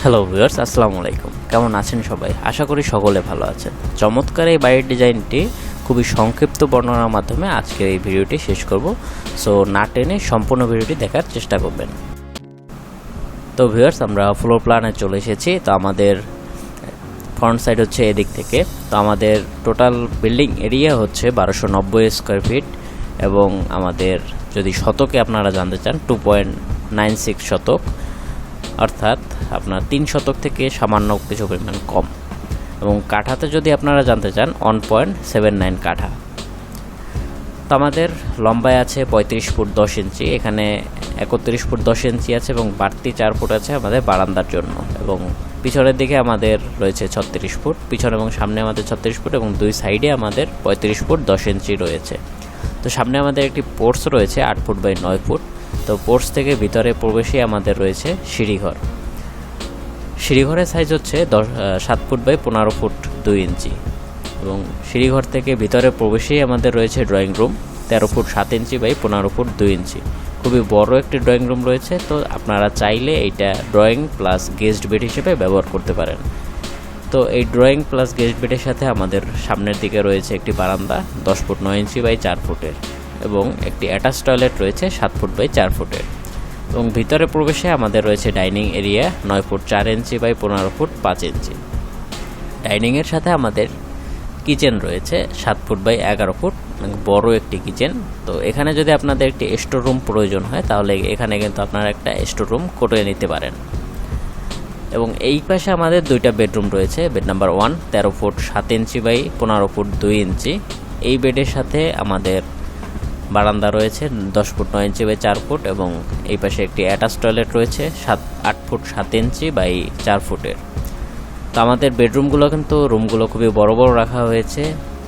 Hello viewers, আসসালামু আলাইকুম। কেমন আছেন সবাই? আশা করি সকলে ভালো আছেন। চমৎকার এই বাড়ির ডিজাইনটি খুবই সংক্ষিপ্ত বর্ণনার মাধ্যমে আজকের এই ভিডিওটি শেষ করব। সো না টেনে সম্পূর্ণ ভিডিওটি দেখার চেষ্টা করবেন। তো ভিউয়ার্স, আমরা ফ্লোর প্ল্যানে চলে এসেছি। তো আমাদের ফ্রন্ট সাইড হচ্ছে এদিক থেকে। তো আমাদের টোটাল বিল্ডিং এরিয়া হচ্ছে 1290 স্কোয়ার ফিট এবং আমাদের যদি শতকে আপনারা জানতে চান 2.96 শতক, অর্থাৎ আপনার 3 শতক থেকে সামান্য কিছু পরিমাণ কম। এবং কাঠাতে যদি আপনারা জানতে চান 1.79 কাঠা। তো আমাদের লম্বায় আছে 35 ফুট 10 ইঞ্চি, এখানে 31 ফুট 10 ইঞ্চি আছে এবং বাড়তি 4 ফুট আছে আমাদের বারান্দার জন্য। এবং পিছনের দিকে আমাদের রয়েছে 36 ফুট, পিছনে এবং সামনে আমাদের 36 ফুট এবং দুই সাইডে আমাদের 35 ফুট 10 ইঞ্চি রয়েছে। তো সামনে আমাদের একটি পোর্চ রয়েছে 8 ফুট বাই 9 ফুট। তো পোর্চ থেকে ভিতরে প্রবেশে আমাদের রয়েছে সিঁড়িঘর। সিঁড়িঘরের সাইজ হচ্ছে 7 ফুট বাই 15 ফুট 2 ইঞ্চি এবং সিঁড়িঘর থেকে ভিতরে প্রবেশেই আমাদের রয়েছে drawing room 13 foot 7 inch by 15 foot 2 inch. খুবই বড় একটি ড্রয়িং রুম রয়েছে। তো আপনারা চাইলে এইটা ড্রয়িং প্লাস গেস্ট বেড হিসেবে ব্যবহার করতে পারেন। তো এই ড্রয়িং প্লাস গেস্ট বেডের সাথে আমাদের সামনের দিকে রয়েছে একটি বারান্দা 10 ফুট 9 ইঞ্চি বাই 4 ফুটের এবং একটি অ্যাটাচ টয়লেট রয়েছে 7 ফুট বাই 4 ফুটের। এবং ভিতরে প্রবেশে আমাদের রয়েছে dining area 9 foot 4 inch by 15 foot 5 inch. ডাইনিংয়ের সাথে আমাদের কিচেন রয়েছে 7 ফুট বাই 11 ফুট, বড় একটি কিচেন। তো এখানে যদি আপনাদের একটি স্টোর রুম প্রয়োজন হয় তাহলে এখানে কিন্তু আপনারা একটা স্টোর রুম করে নিতে পারেন। এবং এই পাশে আমাদের দুইটা বেডরুম রয়েছে। Bed number 1 13 foot 7 inch by 15 foot 2 inch. এই বেডের সাথে আমাদের বারান্দা রয়েছে 10 ফুট 9 ইঞ্চি বাই 4 ফুট এবং এই পাশে একটি অ্যাটাচ টয়লেট রয়েছে 8 ফুট 7 ইঞ্চি বাই 4 ফুটের। তো আমাদের বেডরুমগুলো কিন্তু রুমগুলো খুবই বড় বড় রাখা হয়েছে।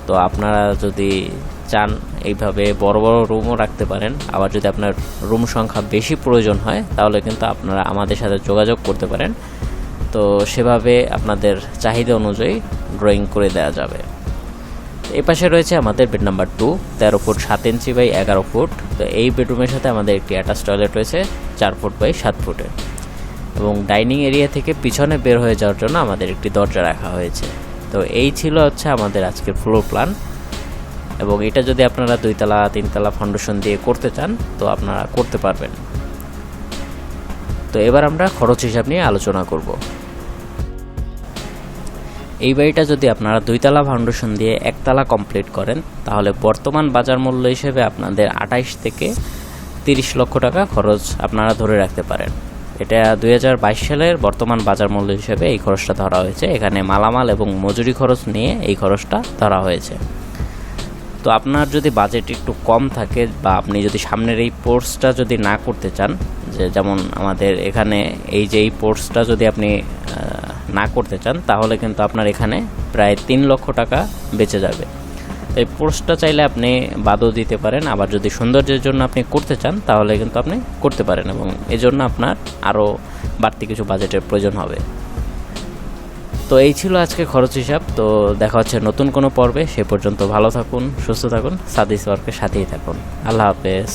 তো আপনারা যদি চান এইভাবে বড় বড় রুমও রাখতে পারেন। আবার যদি আপনার রুম সংখ্যা বেশি প্রয়োজন হয় তাহলে কিন্তু আপনারা আমাদের সাথে যোগাযোগ করতে পারেন। তো সেভাবে আপনাদের চাহিদা অনুযায়ী ড্রয়িং করে দেওয়া যাবে। এই পাশে রয়েছে আমাদের bed number 2 13 foot 7 inch by 11 foot. তো এই বেডরুমের সাথে আমাদের একটি অ্যাটাচ টয়লেট রয়েছে 4 ফুট বাই 7 ফুটের এবং ডাইনিং এরিয়া থেকে পিছনে বের হয়ে যাওয়ার জন্য আমাদের একটি দরজা রাখা হয়েছে। তো এই ছিল হচ্ছে আমাদের আজকের ফ্লোর প্ল্যান। এবং এটা যদি আপনারা 2 তলা 3 তলা ফাউন্ডেশন দিয়ে করতে চান তো আপনারা করতে পারবেন। তো এবার আমরা খরচ হিসাব নিয়ে আলোচনা করব। এই বাড়িটা যদি আপনারা 2 তলা ফাউন্ডেশন দিয়ে 1 তলা কমপ্লিট করেন তাহলে বর্তমান বাজার মূল্য হিসেবে আপনাদের 28 থেকে 30 লক্ষ টাকা খরচ আপনারা ধরে রাখতে পারেন। এটা 2022 সালের বর্তমান বাজার মূল্য হিসেবে এই খরচটা ধরা হয়েছে। এখানে মালামাল এবং মজুরি খরচ নিয়ে এই খরচটা ধরা হয়েছে। তো আপনার যদি বাজেট একটু কম থাকে বা আপনি যদি সামনের এই পোর্চটা যদি না করতে চান, যেমন আমাদের এখানে এই যে এই পোর্চটা যদি আপনি না করতে চান তাহলে কিন্তু আপনার এখানে প্রায় 3 লক্ষ টাকা বেঁচে যাবে। এই পোর্চটা চাইলে আপনি বাদও দিতে পারেন। আবার যদি সৌন্দর্যের জন্য আপনি করতে চান তাহলে কিন্তু আপনি করতে পারেন এবং এজন্য আপনার আরও বাড়তি কিছু বাজেটের প্রয়োজন হবে। তো এই ছিল আজকে খরচ হিসাব। তো দেখা হচ্ছে নতুন কোনো পর্বে। সে পর্যন্ত ভালো থাকুন, সুস্থ থাকুন, সাদিস ওয়ার্কের সাথেই থাকুন। আল্লাহ হাফেজ।